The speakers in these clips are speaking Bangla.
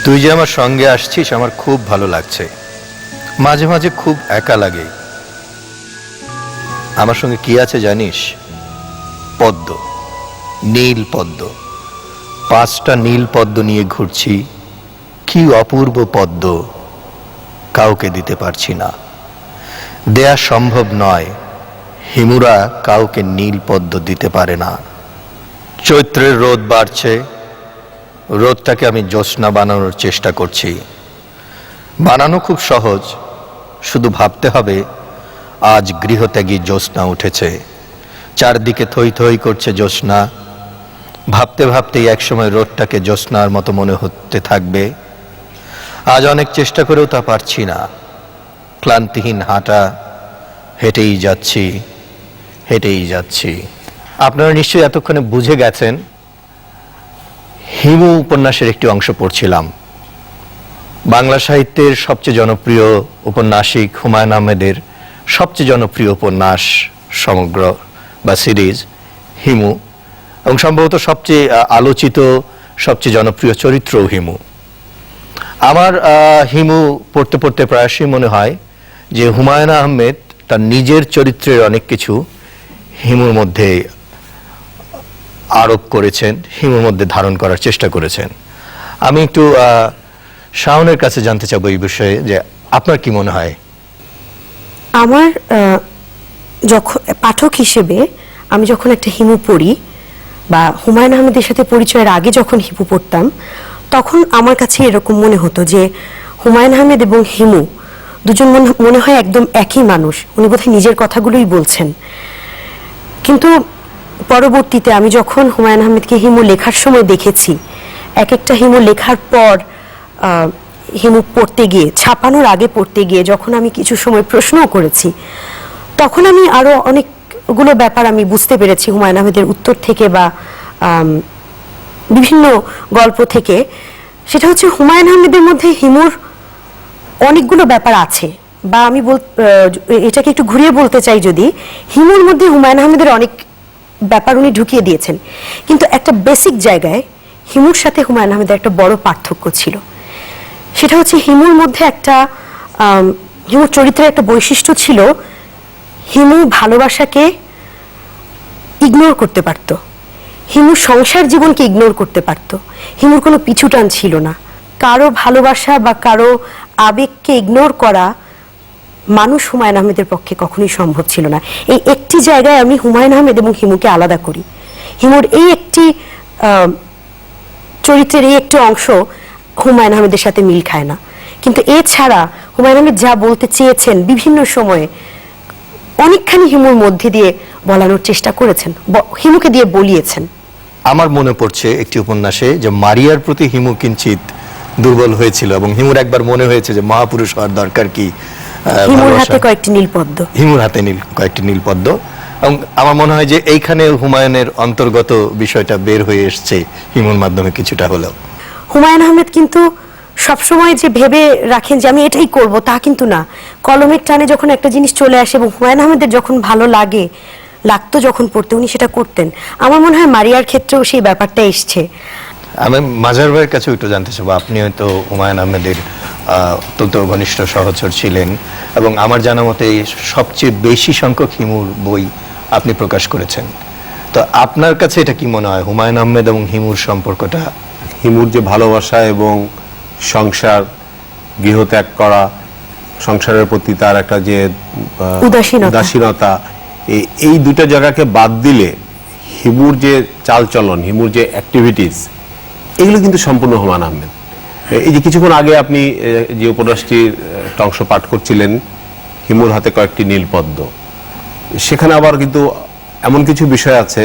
তুই যে আমার সঙ্গে আসছিস আমার খুব ভালো লাগছে। মাঝে মাঝে খুব একা লাগে। আমার সঙ্গে কি আছে জানিস? পদ্ম, নীল পদ্ম। 5টা নীল পদ্ম নিয়ে ঘুরছি। কি অপূর্ব পদ্ম, কাউকে দিতে পারছি না, দেয়া সম্ভব নয়। হিমুরা কাউকে নীল পদ্ম দিতে পারে না। চৈত্রের রোদ বাড়ছে, রোদটাকে আমি জ্যোৎস্না বানানোর চেষ্টা করছি। বানানো খুব সহজ, শুধু ভাবতে হবে আজ গৃহত্যাগী জ্যোৎস্না উঠেছে। চারদিকে থই থই করছে জ্যোৎস্না। ভাবতে ভাবতেই একসময় রোদটাকে জ্যোৎস্নার মতো মনে হতে থাকবে। আজ অনেক চেষ্টা করেও তা পারছি না। ক্লান্তিহীন হাঁটা, হেঁটেই যাচ্ছি, হেঁটেই যাচ্ছি। আপনারা নিশ্চয়ই এতক্ষণে বুঝে গেছেন হিমু উপন্যাসের একটি অংশ পড়ছিলাম। বাংলা সাহিত্যের সবচেয়ে জনপ্রিয় উপন্যাসিক হুমায়ুন আহমেদের সবচেয়ে জনপ্রিয় উপন্যাস সমগ্র বা সিরিজ হিমু, এবং সম্ভবত সবচেয়ে আলোচিত সবচেয়ে জনপ্রিয় চরিত্রও হিমু। আমার হিমু পড়তে পড়তে প্রায়শই মনে হয় যে হুমায়ুন আহমেদ তার নিজের চরিত্রের অনেক কিছু হিমুর মধ্যে আরোপ করেছেন, হিমুর মধ্যে ধারণ করার চেষ্টা করেছেন। আমি একটু শাওনের কাছে জানতে চাবো এই বিষয়ে, যে আপনার কি মনে হয়? আমার যখন পাঠক হিসেবে আমি যখন একটা হিমু পড়ি বা হুমায়ুন আহমেদের সাথে পরিচয়ের আগে যখন হিমু পড়তাম, তখন আমার কাছে এরকম মনে হতো যে হুমায়ুন আহমেদ এবং হিমু দুজন মনে হয় একদম একই মানুষ। উনি বোধহয় নিজের কথাগুলোই বলছেন। কিন্তু পরবর্তীতে আমি যখন হুমায়ুন আহমেদকে হিমু লেখার সময় দেখেছি, এক একটা হিমু লেখার পর হিমু পড়তে গিয়ে, ছাপানোর আগে পড়তে গিয়ে যখন আমি কিছু সময় প্রশ্নও করেছি, তখন আমি আরো অনেকগুলো ব্যাপার আমি বুঝতে পেরেছি হুমায়ুন আহমেদের উত্তর থেকে বা বিভিন্ন গল্প থেকে। সেটা হচ্ছে হুমায়ুন আহমেদের মধ্যে হিমুর অনেকগুলো ব্যাপার আছে, বা আমি এটাকে একটু ঘুরিয়ে বলতে চাই, যদি হিমুর মধ্যে হুমায়ুন আহমেদের অনেক ব্যাপার উনি ঢুকিয়ে দিয়েছেন, কিন্তু একটা বেসিক জায়গায় হিমুর সাথে হুমায়ুন আহমেদের একটা বড় পার্থক্য ছিল। সেটা হচ্ছে হিমুর মধ্যে একটা হিমুর চরিত্রের একটা বৈশিষ্ট্য ছিল, হিমু ভালোবাসাকে ইগনোর করতে পারত, হিমু সংসার জীবনকে ইগনোর করতে পারত। হিমুর কোনো পিছুটান ছিল না। কারো ভালোবাসা বা কারো আবেগকে ইগনোর করা মানুষ হুমায়ুন আহমেদের পক্ষে কখনোই সম্ভব ছিল না। এই একটি জায়গায় আমি হুমায়ুন আহমেদ এবং হিমুকে আলাদা করি। হিমুর এই একটি চরিত্রের এই একটি অংশ হুমায়ুন আহমেদের সাথে মিল খায় না। কিন্তু এছাড়া হুমায়ুন আহমেদ যা বলতে চেয়েছেন বিভিন্ন সময়ে অনেকখানি হিমুর মধ্যে দিয়ে বলানোর চেষ্টা করেছেন, হিমুকে দিয়ে বলিয়েছেন। আমার মনে পড়ছে একটি উপন্যাসে যে মারিয়ার প্রতি হিমু কিঞ্চিত দুর্বল হয়েছিল, এবং হিমুর একবার মনে হয়েছে যে মহাপুরুষ হওয়ার দরকার কি, হিমুর হাতে কয়েকটি নীলপদ্ম, হিমুর হাতে কয়েকটি নীলপদ্ম। এবং আমার মনে হয় যে এইখানে হুমায়ুনের অন্তর্গত বিষয়টা বের হয়ে এসছে হিমুর মাধ্যমে কিছুটা হলেও। হুমায়ুন আহমেদ কিন্তু সবসময় যে ভেবে রাখেন যে আমি এটাই করব, তা কিন্তু না। কলমের টানে যখন একটা জিনিস চলে আসে এবং হুমায়ুন আহমেদের যখন ভালো লাগতো যখন পড়তে, উনি সেটা করতেন। আমার মনে হয় মারিয়ার ক্ষেত্রেও সেই ব্যাপারটা এসছে। আমি মাজার ভাইয়ের কাছে একটু জানতে চাবো, আপনি হয়তো হুমায়ুন আহমেদের অত্যন্ত ঘনিষ্ঠ সহচর ছিলেন, এবং আমার জানা মতে সবচেয়ে বেশি সংখ্যক হিমুর বই আপনি প্রকাশ করেছেন। তো আপনার কাছে এটা কি মনে হয়, হুমায়ুন আহমেদ এবং হিমুর সম্পর্কটা? হিমুর যে ভালোবাসা এবং সংসার, গৃহত্যাগ করা, সংসারের প্রতি তার একটা যে উদাসীনতা, এই দুটো জায়গাকে বাদ দিলে হিমুর যে চালচলন, হিমুর যে অ্যাক্টিভিটিস, এগুলো কিন্তু সম্পূর্ণ হুমায়ুন আহমেদ। এই যে কিছুক্ষণ আগে আপনি যে উপন্যাসটির একটা অংশ পাঠ করছিলেন, হিমুর হাতে কয়েকটি নীলপদ্ম, সেখানে আবার কিন্তু এমন কিছু বিষয় আছে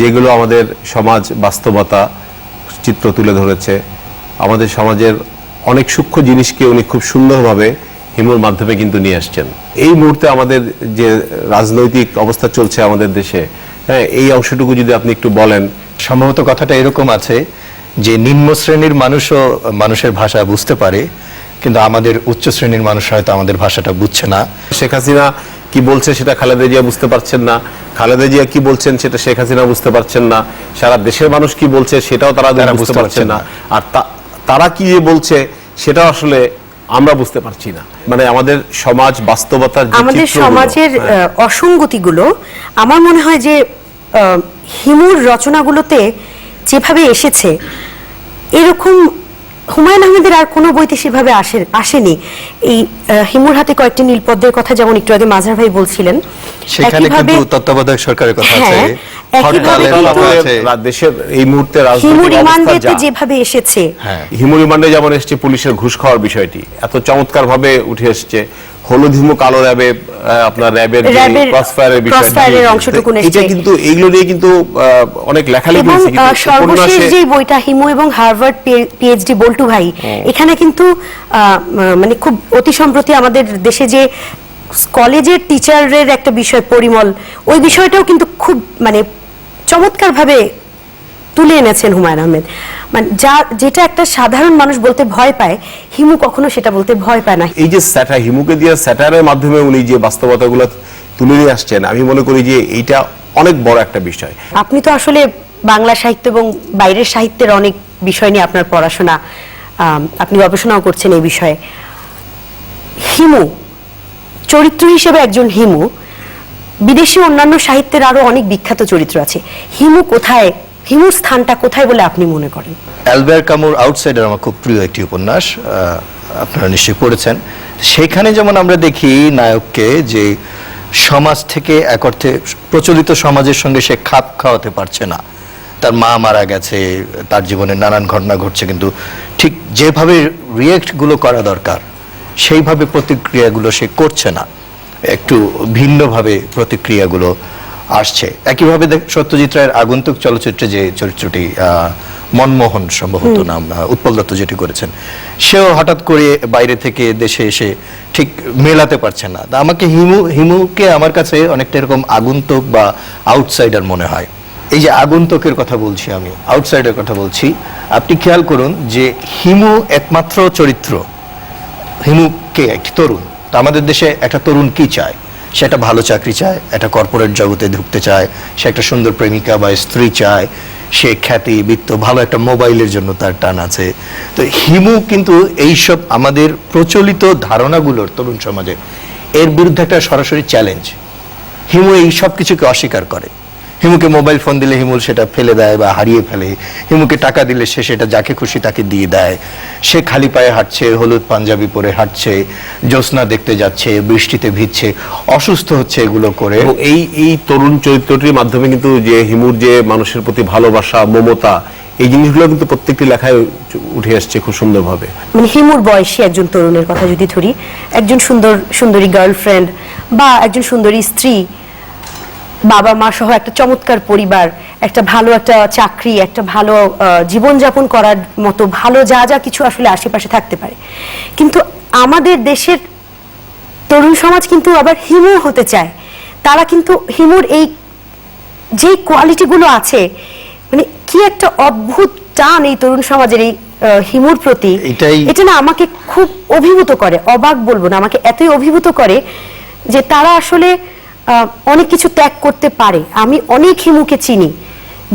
যেগুলো আমাদের সমাজ বাস্তবতা চিত্র তুলে ধরেছে। আমাদের সমাজের অনেক সূক্ষ্ম জিনিসকে উনি খুব সুন্দরভাবে হিমুর মাধ্যমে কিন্তু নিয়ে আসছেন। এই মুহূর্তে আমাদের যে রাজনৈতিক অবস্থা চলছে আমাদের দেশে, হ্যাঁ, এই অংশটুকু যদি আপনি একটু বলেন। সম্ভবত কথাটা এরকম আছে যে নিম্ন শ্রেণীর মানুষও মানুষের ভাষা বুঝতে পারে, কিন্তু আমাদের উচ্চ শ্রেণীর মানুষ হয়তো আমাদের ভাষাটা বুঝছে না। শেখ হাসিনা কি বলছে সেটা খালেদা জিয়া বুঝতে পারছেন না, খালেদা জিয়া কি বলছেন সেটা শেখ হাসিনা বুঝতে পারছেন না, সারা দেশের মানুষ কি বলছে সেটাও তারা বুঝতে পারছেন না, আর তারা কি বলছে সেটাও আসলে আমরা বুঝতে পারছি না। মানে আমাদের সমাজ বাস্তবতার আমাদের সমাজের অসঙ্গতিগুলো আমার মনে হয় যে হিমুর রচনাগুলোতে যেভাবে এসেছে এরকম হুমায়ুন আহমেদের আর কোনো বইতে সেভাবে আসেনি। এই হিমুর হাতে কয়েকটি নীলপদ্মের কথা যেমন একটু আগে মাঝার ভাই বলছিলেন, সেখানে কিন্তু তত্ত্বাবধায়ক সরকারের কথা আছে, হরতালের কথা আছে, দেশের এই মুহূর্তে হিমুর রাজনৈতিক রিমান্ডে অবস্থা যেভাবে এসেছে, হিমুর রিমান্ডে যেমন এসেছে পুলিশের ঘুষ খাওয়ার বিষয়টি এত চমৎকার ভাবে উঠে এসেছে, হলুদ হিমু কালো র্যাবে আপনার র্যাবের ক্রসফায়ারের বিষয়টি অংশটুকু এটা কিন্তু এইগুলো নিয়ে কিন্তু অনেক লেখালেখি হয়েছে। এবং সর্বশেষ যে বইটা হিমু এবং হার্ভার্ড পিএইচডি বল্টু ভাই, এখানে কিন্তু মানে খুব অতি সম্প্রতি আমাদের দেশে যে কলেজের টিচারের একটা বিষয় পরিমল, ওই বিষয়টাও কিন্তু খুব মানে চমৎকার ভাবে তুলে এনেছেন হুমায়ুন আহমেদ। মানে যেটা একটা সাধারণ মানুষ বলতে ভয় পায়, হিমু কখনো সেটা বলতে ভয় পায় না। এই যে স্যাটার, হিমুকে দিয়ে স্যাটারের মাধ্যমে উনি যে বাস্তবতাগুলো তুলে নিয়ে আসছেন, আমি মনে করি যে এইটা অনেক বড় একটা বিষয়। আপনি তো আসলে বাংলা সাহিত্য এবং বাইরের সাহিত্যের অনেক বিষয় নিয়ে আপনার পড়াশোনা, আপনি গবেষণাও করছেন এই বিষয়ে। হিমু চরিত্র হিসেবে একজন হিমু, বিদেশি অন্যান্য সাহিত্যের আরো অনেক বিখ্যাত চরিত্র আছে, হিমু কোথায়, হিমুর স্থানটা কোথায় বলে আপনি মনে করেন? অ্যালবেয়ার কামুর আউটসাইডার আমার খুব প্রিয় একটি উপন্যাস, আপনারা নিশ্চয়ই পড়েছেন। সেখানে যেমন আমরা দেখি নায়ককে যে সমাজ থেকে এক অর্থে প্রচলিত সমাজের সঙ্গে সে খাপ খাওয়াতে পারছে না, তার মা মারা গেছে, তার জীবনে নানান ঘটনা ঘটছে, কিন্তু ঠিক যেভাবে রিয়েক্টগুলো করা দরকার সেইভাবে প্রতিক্রিয়াগুলো সে করছে না, একটু ভিন্নভাবে প্রতিক্রিয়াগুলো আসছে। একইভাবে সত্যজিৎ রায়ের আগন্তুক চলচ্চিত্রে যে চরিত্রটি মনমোহন সম্ভবত নাম, উৎপল দত্ত যেটি করেছেন, সেও হঠাৎ করে বাইরে থেকে দেশে এসে ঠিক মেলাতে পারছে না। আমাকে হিমুকে আমার কাছে অনেকটা এরকম আগন্তুক বা আউটসাইডার মনে হয়। এই যে আগন্তুকের কথা বলছি, আমি আউটসাইডার কথা বলছি, আপনি খেয়াল করুন যে হিমু একমাত্র চরিত্র, হিমুকে একটি তরুণ, তো আমাদের দেশে একটা তরুণ কি চায়? সে একটা ভালো চাকরি চায়, একটা কর্পোরেট জগতে ঢুকতে চায়, সে একটা সুন্দর প্রেমিকা বা স্ত্রী চায়, সে খ্যাতি বৃত্ত, ভালো একটা মোবাইলের জন্য তার টান আছে। তো হিমু কিন্তু এইসব আমাদের প্রচলিত ধারণাগুলোর তরুণ সমাজে এর বিরুদ্ধে একটা সরাসরি চ্যালেঞ্জ। হিমু এই সব কিছুকে অস্বীকার করে। হিমুকে মোবাইল ফোন দিলে হিমু সেটা ফেলে দেয় বা হারিয়ে ফেলে, হিমুকে টাকা দিলে সে সেটা যাকে খুশি তাকে দিয়ে দেয়, সে খালি পায়ে হাঁটছে, হলুদ পাঞ্জাবি পরে হাঁটছে, জ্যোৎস্না দেখতে যাচ্ছে, বৃষ্টিতে ভিজছে, অসুস্থ হচ্ছে এগুলো করে। এই তরুণ চরিত্রটির মাধ্যমে কিন্তু যে হিমুর যে মানুষের প্রতি ভালোবাসা, মমতা, এই জিনিসগুলো কিন্তু প্রত্যেকটি লেখায় উঠে আসছে খুব সুন্দরভাবে। মানে হিমুর বয়সী একজন তরুণের কথা যদি ধরি, একজন সুন্দরী গার্লফ্রেন্ড বা একজন সুন্দরী স্ত্রী, বাবা মা সহ একটা চমৎকার পরিবার, একটা ভালো একটা চাকরি, একটা ভালো জীবনযাপন করার মতো ভালো যা যা কিছু আসলে আশেপাশে থাকতে পারে। কিন্তু আমাদের দেশের তরুণ সমাজ কিন্তু আবার হিমু হতে চায়। তারা কিন্তু হিমুর এই যে কোয়ালিটিগুলো আছে, মানে কি একটা অদ্ভুত টান এই তরুণ সমাজের এই হিমুর প্রতি, এটা না আমাকে খুব অভিভূত করে, অবাক বলবো না, আমাকে এতই অভিভূত করে যে তারা আসলে অনেক কিছু ত্যাগ করতে পারে। আমি অনেক হিমুকে চিনি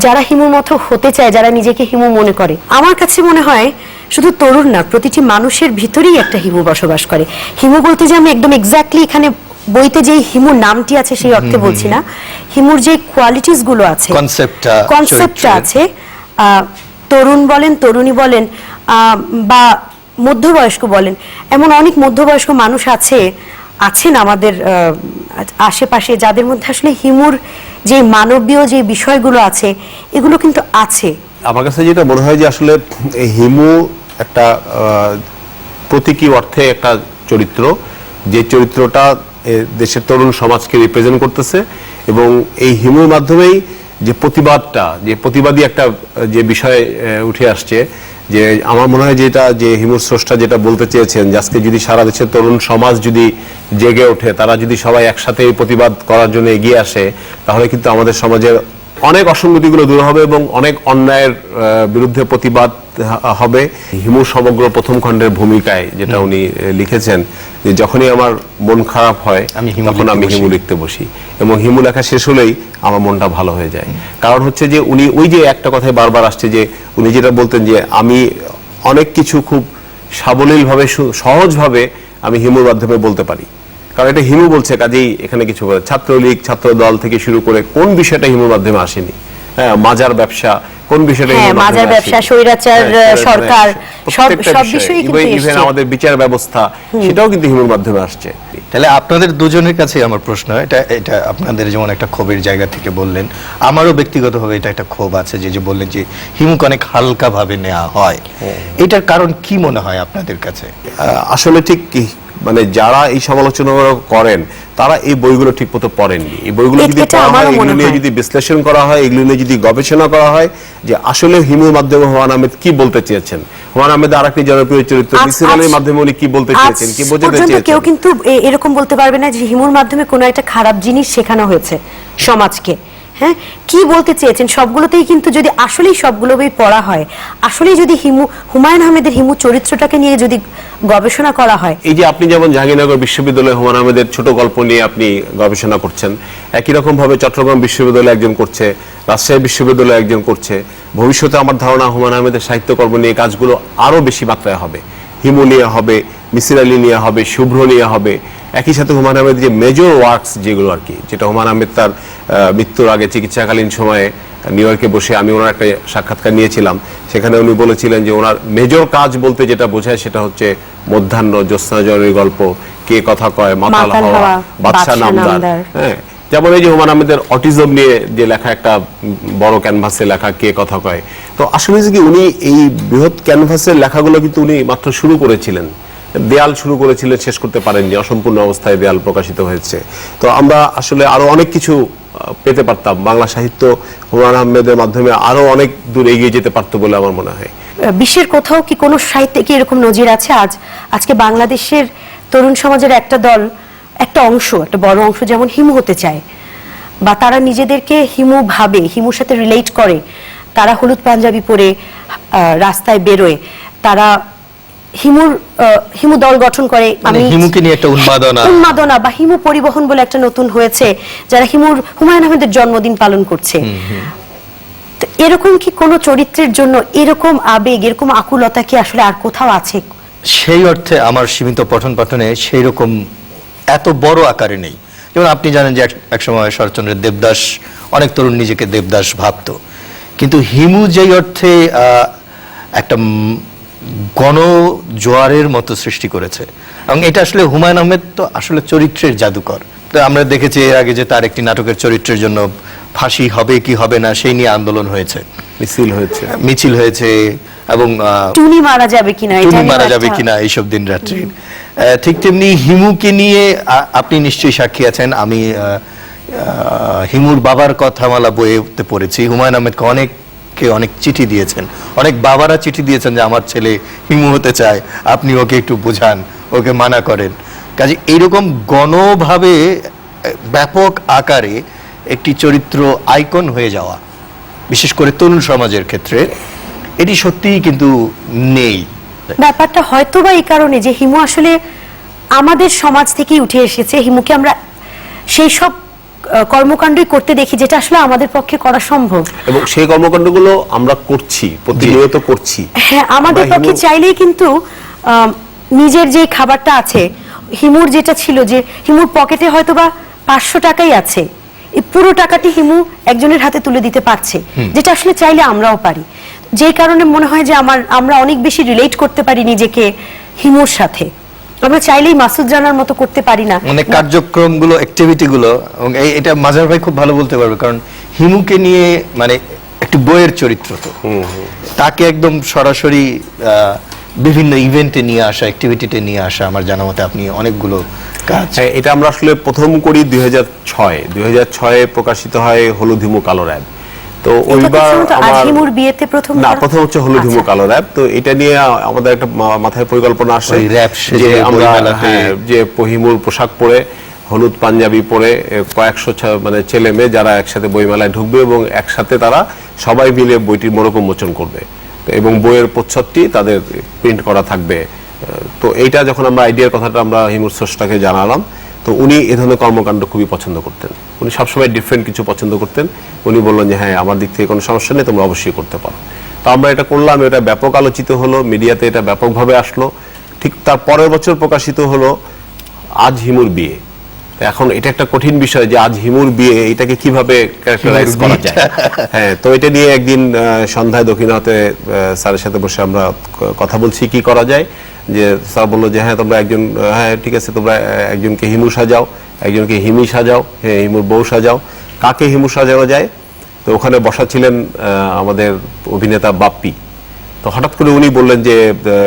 যারা হিমুর মতো হতে চায়, যারা নিজেকে হিমু মনে করে। আমার কাছে মনে হয় শুধু তরুণ না, প্রতিটি মানুষের ভিতরেই একটা হিমু বসবাস করে। হিমু বলতে যে আমি একদম এক্স্যাক্টলি এখানে বইতে যে হিমুর নামটি আছে সেই অর্থে বলছি না, হিমুর যে কোয়ালিটিস গুলো আছে, কনসেপ্টটা আছে, তরুণ বলেন, তরুণী বলেন বা মধ্যবয়স্ক বলেন, এমন অনেক মধ্যবয়স্ক মানুষ আছেন আমাদের আশেপাশে যাদের মধ্যে আসলে হিমুর যে মানবীয় যে বিষয়গুলো আছে এগুলো কিন্তু আছে। আমার কাছে যেটা মনে হয় যে আসলে হিমু একটা প্রতীকী অর্থে একটা চরিত্র, যে চরিত্রটা দেশের তরুণ সমাজকে রিপ্রেজেন্ট করতেছে, এবং এই হিমুর মাধ্যমেই যে প্রতিবাদটা, যে প্রতিবাদী একটা যে বিষয় উঠে আসছে, যে আমার মনে হয় যেটা যে হিমুর স্রষ্টা যেটা বলতে চেয়েছেন যে আজকে যদি সারা দেশের তরুণ সমাজ যদি জেগে ওঠে, তারা যদি সবাই একসাথে এই প্রতিবাদ করার জন্য এগিয়ে আসে, তাহলে কিন্তু আমাদের সমাজের অনেক অসঙ্গতিগুলো দূর হবে এবং অনেক অন্যায়ের বিরুদ্ধে প্রতিবাদ হবে। হিমু সমগ্র প্রথম খণ্ডের ভূমিকায় যেটা উনি লিখেছেন যে যখনই আমার মন খারাপ হয় তখন আমি হিমু লিখতে বসি, এবং হিমু লেখা শেষ হলেই আমার মনটা ভালো হয়ে যায়। কারণ হচ্ছে যে উনি ওই যে একটা কথাই বারবার আসছে যে উনি যেটা বলতেন যে আমি অনেক কিছু খুব সাবলীলভাবে সহজভাবে আমি হিমুর মাধ্যমে বলতে পারি, কারণ এটা হিমু বলছে, কাজেই এখানে কিছু করে ছাত্রলীগ ছাত্র দল থেকে শুরু করে কোন বিষয়টা হিমুর মাধ্যমে আসেনি। হ্যাঁ, মাজার ব্যবসা কোন বিষয়টা, মাজার ব্যবসা, স্বৈরাচার সরকার, সব বিষয়ই কিন্তু ইভেন আমাদের বিচার ব্যবস্থা সেটাও কিন্তু হিমুর মাধ্যমে আসছে। তাহলে আপনাদের দুজনের কাছে আমার প্রশ্ন, এটা আপনাদের যেমন একটা ক্ষোভের জায়গা থেকে বললেন, আমারও ব্যক্তিগতভাবে এটা একটা ক্ষোভ আছে যে বললেন যে হিমুকে অনেক হালকা ভাবে নেওয়া হয়, এটার কারণ কি মনে হয় আপনাদের কাছে? আসলে ঠিক মানে যারা এই সমালোচনা করেন তারা এই বইগুলো ঠিক মতো পড়েননি। এই বইগুলো যদি পড়া হয়, এগুলো নিয়ে যদি বিশ্লেষণ করা হয়, এগুলো নিয়ে যদি গবেষণা করা হয় যে আসলে হিমুর মাধ্যমে হুমায়ুন আহমেদ কি বলতে চেয়েছেন, হুমায়ুন আহমেদ আরেকটি জনপ্রিয় চরিত্র মিসির আলীর মাধ্যমে উনি কি বলতে চেয়েছেন, কি বোঝাতে চেয়েছেন। কেউ কিন্তু এরকম বলতে পারবে না যে হিমুর মাধ্যমে কোনো একটা খারাপ জিনিস শেখানো হয়েছে সমাজকে। হ্যাঁ, কি বলতে চেয়েছেন সবগুলোতেই কিন্তু যদি আসলেই সবগুলো বই পড়া হয়, আসলেই যদি হুমায়ুন আহমেদের হিমু চরিত্রটাকে নিয়ে যদি গবেষণা করা হয়। এই যে আপনি যেমন জাহাঙ্গীরনগর বিশ্ববিদ্যালয়ে হুমায়ুন আহমেদের ছোট গল্প নিয়ে আপনি গবেষণা করছেন, একই রকম ভাবে চট্টগ্রাম বিশ্ববিদ্যালয়ে একজন করছে, রাজশাহী বিশ্ববিদ্যালয়ে একজন করছে। ভবিষ্যতে আমার ধারণা হুমায়ুন আহমেদের সাহিত্যকর্ম নিয়ে কাজগুলো আরো বেশি মাত্রায় হবে, হিমু নিয়ে হবে, মিসির আলী নিয়ে হবে, শুভ্র নিয়ে হবে। একই সাথে হুমায়ুন আহমেদ যে মেজর ওয়ার্কস যেগুলো আর কি, যেটা হুমায়ুন আহমেদ তার মৃত্যুর আগে চিকিৎসাকালীন সময়ে নিউ ইয়র্কে বসে আমি ওনার একটা সাক্ষাৎকার নিয়েছিলাম, সেখানে উনি বলেছিলেন যে ওনার মেজর কাজ বলতে যেটা বোঝায় সেটা হচ্ছে মধ্যাহ্ন, জ্যোৎস্না জয়নীর গল্প, কে কথা কয়, মাতাল হাওয়া, বাদশা নামদার। হ্যাঁ, যেমন এই যে হুমায়ুন আহমেদের অটিজম নিয়ে যে লেখা, একটা বড় ক্যানভাসে লেখা কে কথা কয়। তো আসলে কি উনি এই বৃহৎ ক্যানভাসের লেখাগুলো কিন্তু উনি মাত্র শুরু করেছিলেন, দেয়াল শুরু করেছিলেন, শেষ করতে পারেননি, অসম্পূর্ণ অবস্থায় দেয়াল প্রকাশিত হয়েছে। তো আমরা আসলে আরো অনেক কিছু পেতে পারতাম, বাংলা সাহিত্য হুমায়ুন আহমেদের মাধ্যমে আরো অনেক দূর এগিয়ে যেতে পারতো বলে আমার মনে হয়। বিশ্বের কোথাও কি কোনো সাহিত্যে কি এরকম নজির আছে? আজকে বাংলাদেশের তরুণ সমাজের একটা দল, একটা অংশ, একটা বড় অংশ যেমন হিমু হতে চায়, বা তারা নিজেদেরকে হিমু ভাবে, হিমুর সাথে রিলেট করে, তারা হলুদ পাঞ্জাবি পরে রাস্তায় বেরোয়, তারা হিমু দল গঠন করে। আমি হিমুকে নিয়ে একটা উন্মাদনা বা হিমু পরিবহন বলে একটা নতুন হয়েছে, যারা হুমায়ুন আহমেদের জন্মদিন পালন করছে। এরকম কি কোন চরিত্রের জন্য এরকম আবেগ, এরকম আকুলতা কি আসলে আর কোথাও আছে? সেই অর্থে আমার সীমিত পঠন পাঠনে সেই রকম এত বড় আকারে নেই। যেমন আপনি জানেন যে একসময় শরৎচন্দ্রের দেবদাস, অনেক তরুণ নিজেকে দেবদাস ভাবতো, কিন্তু হিমু যেই অর্থে একটা গণজোয়ারের মতো সৃষ্টি করেছে, এবং এটা আসলে হুমায়ুন আহমেদ তো আসলে চরিত্রের জাদুকর। তো আমরা দেখেছি এর আগে যে তার একটি নাটকের চরিত্রের জন্য ফাঁসি হবে কি হবে না সেই নিয়ে আন্দোলন হয়েছে, মিছিল হয়েছে, এবং টুনি মারা যাবে কিনা এইসব দিন রাত্রি। ঠিক তেমনি হিমুকে নিয়ে আপনি নিশ্চয়ই সাক্ষী আছেন, আমি হিমুর বাবার কথামালা বইতে পড়েছি, হুমায়ুন আহমেদকে অনেক চিঠি দিয়েছেন, অনেক বাবারা চিঠি দিয়েছেন যে আমার ছেলে হিমু হতে চায়, আপনি ওকে একটু বোঝান, ওকে মানা করেন। কাজে এইরকম গণভাবে ব্যাপক আকারে একটি চরিত্র আইকন হয়ে যাওয়া, বিশেষ করে তরুণ সমাজের ক্ষেত্রে, এটি সত্যিই কিন্তু নেই। ব্যাপারটা হয়তো বা এই কারণে যে হিমু আসলে আমাদের সমাজ থেকেই উঠে এসেছে। হিমুকে আমরা সেই সব কর্মকাণ্ডই করতে দেখি যেটা আসলে আমাদের পক্ষে করা সম্ভব, এবং সেই কর্মকাণ্ডগুলো আমরা করছি, প্রতিনিয়ত করছি। হ্যাঁ, আমাদের পক্ষে চাইলেই কিন্তু নিজের যে খাবারটা আছে, হিমুর যেটা ছিল যে হিমুর পকেটে হয়তো বা 500 টাকাই আছে, এই পুরো টাকাটি হিমু একজনের হাতে তুলে দিতে পারছে, যেটা আসলে চাইলে আমরাও পারি। যেই কারণে মনে হয় যে আমরা অনেক বেশি রিলেট করতে পারি নিজেকে হিমুর সাথে। আমরা চাইলেই মাসুদ জানার মতো করতে পারি না, মানে কার্যক্রমগুলো, অ্যাক্টিভিটিগুলো। এবং এটা মাজার ভাই খুব ভালো বলতে পারবে, কারণ হিমুকে নিয়ে মানে একটি বইয়ের চরিত্র, তো তাকে একদম সরাসরি বিভিন্ন ইভেন্টে নিয়ে আসা, অ্যাক্টিভিটিতে নিয়ে আসা, আমার জানা মতে আপনি অনেকগুলো কাজ। এটা আমরা আসলে প্রথম করি 2006 প্রকাশিত হয় হলুদ হিমু কালো র‍্যাব। তো ওইবার হিমুর বিয়েতে প্রথম হচ্ছে হলুদ হিমু কালো র‍্যাব। তো এটা নিয়ে আমাদের একটা মাথায় পরিকল্পনা আসে যে আমরা যে হিমুর পোশাক পরে হলুদ পাঞ্জাবি পরে কয়েকশো মানে ছেলে মেয়ে যারা একসাথে বইমেলায় ঢুকবে এবং একসাথে তারা সবাই মিলে বইটির মোড়ক উন্মোচন করবে এবং বইয়ের প্রচ্ছদটি তাদের প্রিন্ট করা থাকবে। তো এইটা যখন আমরা আইডিয়ার কথাটা আমরা হিমুর স্রষ্টাকে জানালাম, তো উনি এ ধরনের কর্মকাণ্ড খুবই পছন্দ করতেন। উনি সবসময় ডিফারেন্ট কিছু পছন্দ করতেন। উনি বললেন যে হ্যাঁ, আমার দিক থেকে কোনো সমস্যা নেই, তোমরা অবশ্যই করতে পারো। তো আমরা এটা করলাম, এটা ব্যাপক আলোচিত হলো, মিডিয়াতে এটা ব্যাপকভাবে আসলো। ঠিক তার পরের বছর প্রকাশিত হলো আজ হিমুর বিয়ে। এখন এটা একটা কঠিন বিষয় যে আজ হিমুর বিয়ে, এটাকে কিভাবে ক্যারেক্টারাইজ করা যায়। হ্যাঁ, তো এটা নিয়ে একদিন সন্ধ্যায় দক্ষিণাতে স্যারের সাথে বসে আমরা কথা বলছি কি করা যায়। যে স্যার বললো যে হ্যাঁ, তোমরা একজন, হ্যাঁ ঠিক আছে, তোমরা একজনকে হিমু সাজাও, একজনকে হিমি সাজাও, হ্যাঁ হিমুর বউ সাজাও। কাকে হিমু সাজানো যায়? তো ওখানে বসা ছিলেন আমাদের অভিনেতা বাপ্পি। তো হঠাৎ করে উনি বললেন যে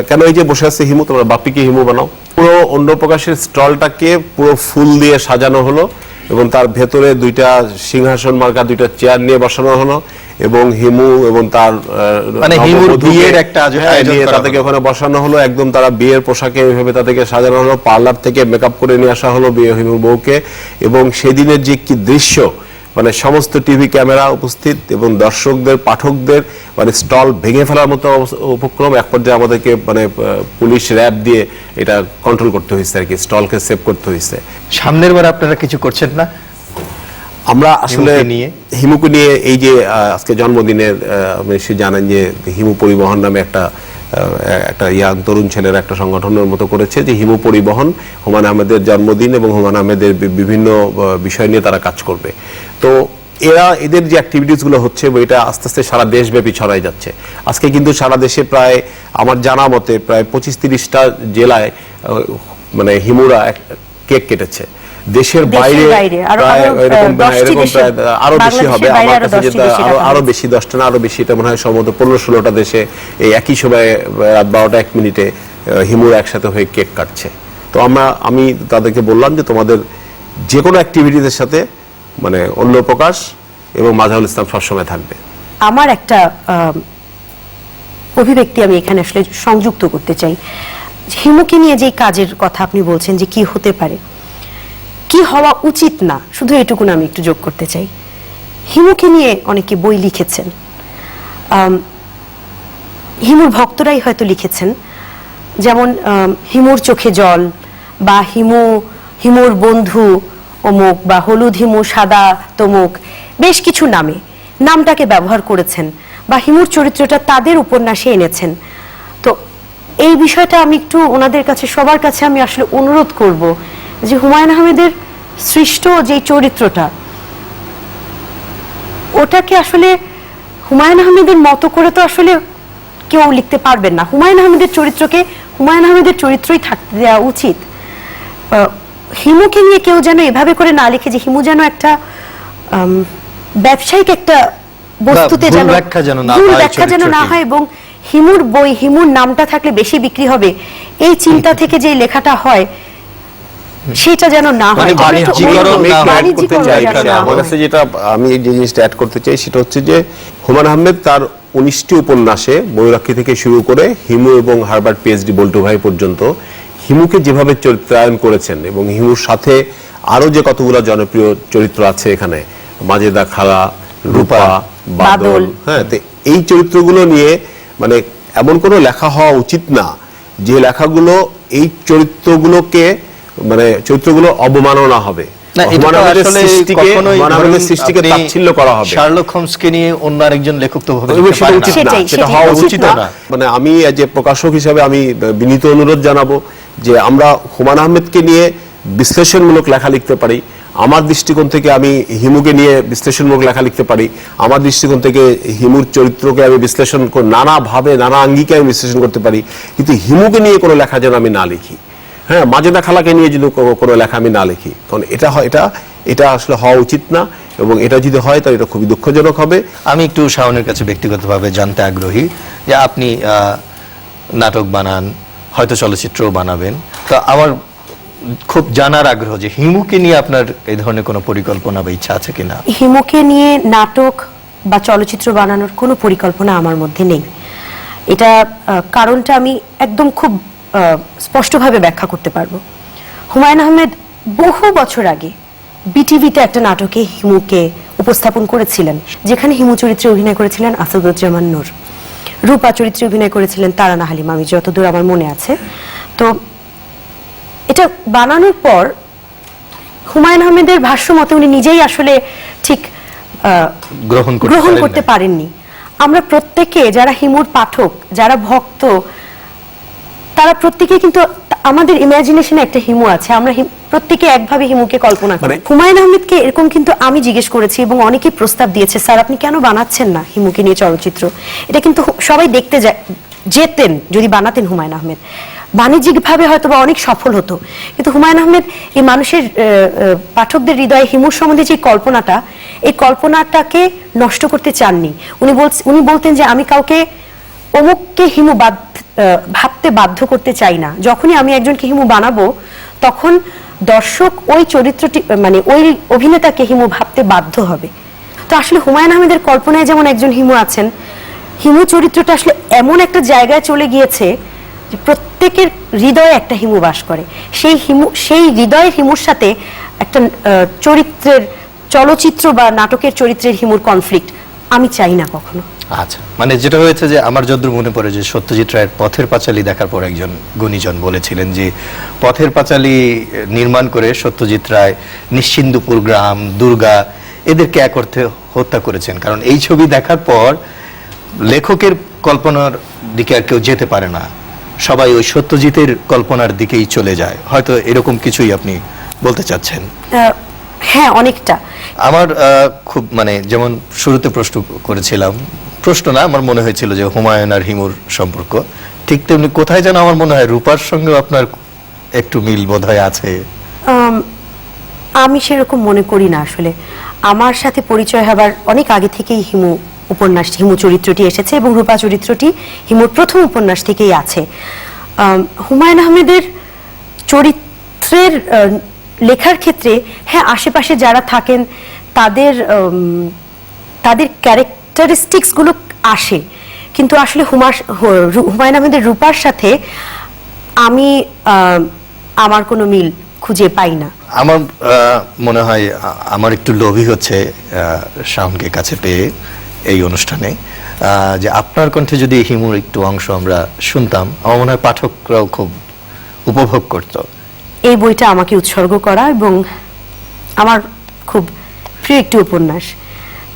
কেন এই যে বসে আছে হিমু, তোমরা বাপ্পিকে হিমু বানাও। পুরো অন্য প্রকাশের স্টলটাকে পুরো ফুল দিয়ে সাজানো হলো এবং তার ভেতরে দুইটা সিংহাসন মার্কা দুইটা চেয়ার নিয়ে বসানো হলো এবং হিমু এবং তার মানে হিমুর বিয়ের একটা আয়োজন করা তাদেরকে ওখানে বসানো হলো। একদম তারা বিয়ের পোশাকে ওইভাবে তাদেরকে সাজানো হলো। পার্লার থেকে মেকআপ করে নিয়ে আসা হলো হিমুর বউকে এবং সেদিনের যে কি দৃশ্য, মানে সমস্ত টিভি ক্যামেরা উপস্থিত এবং দর্শকদের পাঠকদের মানে স্টল ভেঙে ফেলার মতো উপক্রম। এক পর্যায়ে আমাদেরকে মানে পুলিশ র্যাব দিয়ে এটা কন্ট্রোল করতে হয়েছে আর কি, স্টলকে সেভ করতে হয়েছে। সামনের বার আপনারা কিছু করছেন না? আমরা আসলে হিমুকে নিয়ে এই যে আজকে জন্মদিনের নিশ্চয়ই জানেন যে হিমু পরিবহন নামে একটা ইয়াং তরুণ ছেলের একটা সংগঠনের মতো করেছে যে হিমু পরিবহন, হুমায়ূন আহমেদের জন্মদিন এবং হুমায়ূন আহমেদের বিভিন্ন বিষয় নিয়ে তারা কাজ করবে। তো এদের যে অ্যাক্টিভিটিস গুলো হচ্ছে এটা আস্তে আস্তে সারা দেশব্যাপী ছড়াই যাচ্ছে। আজকে কিন্তু সারা দেশে প্রায় আমার জানা মতে প্রায় 25-30টা জেলায় মানে হিমুরা কেক কেটেছে। দেশের বাইরে আরো বেশি হবে, আমার কাছে যেটা আরো বেশি 10টা না আরো বেশি, এটা মনে হয় সম্ভবত 15-16টা দেশে এই একই সময়ে রাত 12:01 হিমুর একসাথে হয়ে কেক কাটছে। তো আমি তাদেরকে বললাম যে তোমাদের যে কোনো অ্যাক্টিভিটিদের সাথে মানে অন্য প্রকাশ এবং মাজাহুল ইসলাম সবসময় থাকবে। আমার একটা অভিব্যক্তি আমি এখানে আসলে সংযুক্ত করতে চাই। হিমুকে নিয়ে যে কাজের কথা আপনি বলছেন যে কি হতে পারে, কি হওয়া উচিত না, শুধু এটুকু আমি একটু যোগ করতে চাই। হিমুকে নিয়ে অনেকে বই লিখেছেন, হিমুর ভক্তরাই হয়তো লিখেছেন, যেমন হিমুর চোখে জল বা হিমুর বন্ধু অমুক বা হলুদ হিমু, সাদা তমুক, বেশ কিছু নামটাকে ব্যবহার করেছেন বা হিমুর চরিত্রটা তাদের উপন্যাসে এনেছেন। তো এই বিষয়টা আমি একটু ওনাদের কাছে, সবার কাছে আমি আসলে অনুরোধ করব যে হুমায়ূন আহমেদের সৃষ্ট যে চরিত্রটা, ওটাকে আসলে হুমায়ূন আহমেদের মতো করে তো আসলে কেউ লিখতে পারবেন না। হুমায়ূন আহমেদের চরিত্রকে হুমায়ূন আহমেদের চরিত্রই থাকতে দেওয়া উচিত। হিমুকে নিয়ে কেউ যেন এভাবে করে না লিখে যে হিমু যেন একটা ব্যবসায়িক একটা বস্তুতে যেন ভুল ব্যাখ্যা যেন না হয় এবং হিমুর বই, হিমুর নামটা থাকলে বেশি বিক্রি হবে, এই চিন্তা থেকে যে লেখাটা হয় সেটা যেন না হয়। আমার কাছে যেটা আমি এই জিনিসটা অ্যাড করতে চাই সেটা হচ্ছে যে হুমায়ূন আহমেদ তার 19টি উপন্যাসে ময়ূরাক্ষী থেকে শুরু করে হিমু এবং হারবার্ট পিএইচডি বল্টু ভাই পর্যন্ত হিমুকে যেভাবে চরিত্রায়ন করেছেন এবং হিমুর সাথে আরো যে কতগুলো জনপ্রিয় চরিত্র আছে এখানে, মাজেদা খালা, রূপা, বাদল, হ্যাঁ, এই চরিত্রগুলো নিয়ে মানে এমন কোনো লেখা হওয়া উচিত না যে লেখাগুলো এই চরিত্রগুলোকে মানে চরিত্রগুলো অবমাননা হবে, মানে আমি যে প্রকাশক হিসাবে আমি বিনীত অনুরোধ জানাবো যে আমরা হুমায়ূন আহমেদকে নিয়ে বিশ্লেষণমূলক লেখা লিখতে পারি, আমার দৃষ্টিকোণ থেকে আমি হিমুকে নিয়ে বিশ্লেষণমূলক লেখা লিখতে পারি, আমার দৃষ্টিকোণ থেকে হিমুর চরিত্রকে আমি বিশ্লেষণ করে নানাভাবে নানা আঙ্গিকে আমি বিশ্লেষণ করতে পারি, কিন্তু হিমুকে নিয়ে কোনো লেখা যেন আমি না লিখি, হ্যাঁ, মাজেদা খালাকে নিয়ে যদি কোনো লেখা আমি না লিখি, কারণ এটা আসলে হওয়া উচিত না এবং এটা যদি হয় তাহলে এটা খুবই দুঃখজনক হবে। আমি একটু শাওনের কাছে ব্যক্তিগতভাবে জানতে আগ্রহী যে আপনি নাটক বানান, হয়তো চলচ্চিত্রও বানাবেন, তো আমার খুব জানার আগ্রহ যে হিমুকে নিয়ে আপনার এই ধরনের কোনো পরিকল্পনা বা ইচ্ছা আছে কিনা? হিমুকে নিয়ে নাটক বা চলচ্চিত্র বানানোর কোনো পরিকল্পনা আমার মধ্যে নেই। এটা কারণটা আমি একদম খুব স্পষ্টভাবে ব্যাখ্যা করতে পারবো। হুমায়ূন আহমেদ বহু বছর আগে বিটিভিতে একটা নাটকে হিমুকে উপস্থাপন করেছিলেন, যেখানে হিমু চরিত্রে অভিনয় করেছিলেন আসাদুজ্জামান নূর, রূপা চরিত্রে অভিনয় করেছিলেন তারানা হালিম, আমি যতদূর আমার মনে আছে। তো এটা বানানোর পর হুমায়ুন আহমেদের ভাষ্য মতে উনি নিজেই আসলে ঠিক গ্রহণ করতে পারেননি। আমরা প্রত্যেকে যারা হিমুর পাঠক, যারা ভক্ত, তারা প্রত্যেকে কিন্তু আমাদের ইমাজিনেশনে একটা হিমু আছে, আমরা প্রত্যেকে একভাবে হিমুকে কল্পনা করি। হুমায়ুন আহমেদকে এরকম কিন্তু আমি জিজ্ঞেস করেছি এবং অনেকেই প্রস্তাব দিয়েছে, স্যার আপনি কেন বানাচ্ছেন না হিমুকে নিয়ে চলচ্চিত্র? এটা কিন্তু সবাই দেখতে যেতেন যদি বানাতেন হুমায়ুন আহমেদ, বাণিজ্যিকভাবে হয়তো বা অনেক সফল হতো, কিন্তু হুমায়ুন আহমেদ এই মানুষের পাঠকদের হৃদয়ে হিমুর সম্বন্ধে যে কল্পনাটা, এই কল্পনাটাকে নষ্ট করতে চাননি। উনি বলতেন যে আমি কাউকে অমুককে হিমু ভাবতে বাধ্য করতে চাই না, যখনই আমি একজনকে হিমু বানাবো তখন দর্শক ওই চরিত্রটি মানে ওই অভিনেতাকে হিমু ভাবতে বাধ্য হবে। তো আসলে হুমায়ুন আহমেদের কল্পনায় যেমন একজন হিমু আছেন, হিমু চরিত্রটা আসলে এমন একটা জায়গায় চলে গিয়েছে যে প্রত্যেকের হৃদয়ে একটা হিমু বাস করে। সেই হৃদয়ের হিমুর সাথে একটা চরিত্রের, চলচ্চিত্র বা নাটকের চরিত্রের হিমুর কনফ্লিক্ট আমি চাই না কখনো। আচ্ছা, মানে যেটা হয়েছে যে আমার যতদূর মনে পড়ে যে সত্যজিৎ রায়ের পথের পাঁচালী দেখার পর একজন গুণীজন বলেছিলেন যে পথের পাঁচালী নির্মাণ করে সত্যজিৎ রায় নিশ্চিন্দপুর গ্রাম, দুর্গা এদেরকে এক অর্থে হত্যা করেছেন, কারণ এই ছবি দেখার পর লেখকের কল্পনার দিকে আর কেউ যেতে পারে না, সবাই ওই সত্যজিতের কল্পনার দিকেই চলে যায়। হয়তো এরকম কিছুই আপনি বলতে চাচ্ছেন? হ্যাঁ, অনেকটা। আমার খুব মানে যেমন শুরুতে প্রশ্ন করেছিলাম, প্রশ্ন না, আমার মনে হয়েছিল যে হুমায়ুন আর হিমুর সম্পর্ক, ঠিক তেমনি কোথায় যেন আমার মনে হয় রূপার সঙ্গে আপনার একটু মিল বোধহয় আছে। আমি সেরকম মনে করি না। আসলে আমার সাথে পরিচয় হবার অনেক আগে থেকেই হিমু চরিত্রটি এসেছে এবং রূপা চরিত্রটি হিমুর প্রথম উপন্যাস থেকেই আছে। হুমায়ুন আহমেদের চরিত্রের লেখার ক্ষেত্রে হ্যাঁ, আশেপাশে যারা থাকেন তাদের ক্যারেক্টারিস্টিক্স গুলো আসে, কিন্তু আসলে হুমায়ুন আহমেদের রূপার সাথে আমার কোনো মিল খুঁজে পাই না। আমার মনে হয় আমার একটু লোভী হচ্ছে শাওনকে কাছে পেয়ে এই অনুষ্ঠানে, যে আপনার কণ্ঠে যদি হিমুর একটু অংশ আমরা শুনতাম, আমার মনে হয় পাঠকরাও খুব উপভোগ করত। এই বইটা আমাকে উৎসর্গ করা এবং আমার খুব প্রিয় একটি উপন্যাস।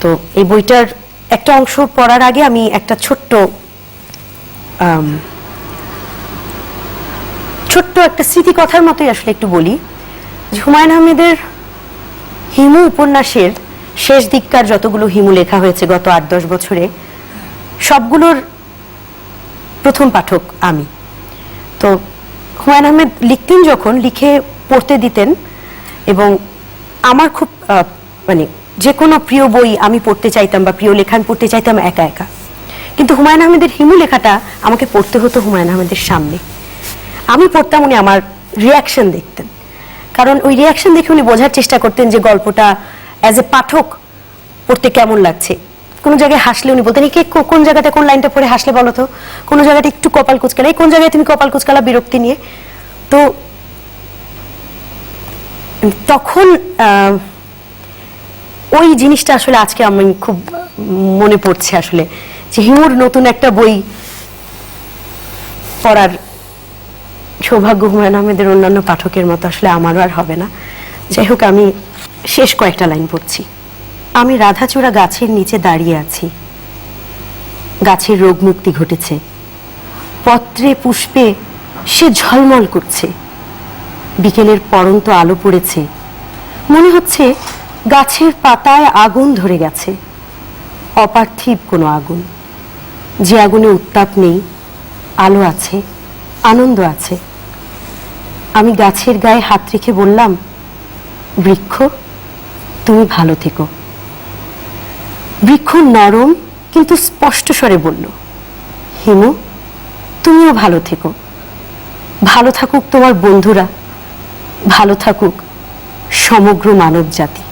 তো এই বইটার একটা অংশ পড়ার আগে আমি একটা ছোট্ট একটা স্মৃতি কথার মতোই আসলে একটু বলি। হুমায়ুন আহমেদের হিমু উপন্যাসের শেষ দিককার যতগুলো হিমু লেখা হয়েছে গত 8-10 বছরে, সবগুলোর প্রথম পাঠক আমি। তো হুমায়ুন আহমেদ লিখতেন, যখন লিখে পড়তে দিতেন, এবং আমার খুব মানে যে কোনো প্রিয় বই আমি পড়তে চাইতাম বা প্রিয় লেখা পড়তে চাইতাম একা একা, কিন্তু হুমায়ুন আহমেদের হিমু লেখাটা আমাকে পড়তে হতো হুমায়ুন আহমেদের সামনে। আমি পড়তাম, উনি আমার রিয়াকশন দেখতেন, কারণ ওই রিয়াকশন দেখে উনি বোঝার চেষ্টা করতেন যে গল্পটা অ্যাজ এ পাঠক পড়তে কেমন লাগছে। কোনো জায়গায় হাসলে উনি বলতেন, কোন জায়গাটা, কোন লাইনটা পড়ে হাসলে বলো তো, কোনো জায়গাটা একটু কপাল কুচকালা, এই কোন জায়গায় তুমি কপাল কুচকালা বিরক্তি নিয়ে। তো তখন ওই জিনিসটা আসলে আজকে আমি খুব মনে পড়ছে আসলে, যে হিমুর নতুন একটা বই পড়ার সৌভাগ্য হুমায়ুন আহমেদের অন্যান্য পাঠকের মতো আসলে আমারও আর হবে না। যাই হোক, আমি শেষ কয়েকটা লাইন পড়ছি। আমি রাধাচূড়া গাছের নিচে দাঁড়িয়ে আছি, গাছের রোগ মুক্তি ঘটেছে, পত্রে পুষ্পে সে ঝলমল করছে, বিকেলের পড়ন্ত আলো পড়েছে, মনে হচ্ছে গাছের পাতায় আগুন ধরে গেছে, অপার্থিব কোনো আগুন, যে আগুনে উত্তাপ নেই, আলো আছে, আনন্দ আছে। আমি গাছের গায়ে হাত রেখে বললাম, বৃক্ষ তুমি ভালো থেকো। বৃক্ষ নরম কিন্তু স্পষ্ট স্বরে বলল, হিমু তুমিও ভালো থেকো, ভালো থাকুক তোমার বন্ধুরা, ভালো থাকুক সমগ্র মানব জাতি।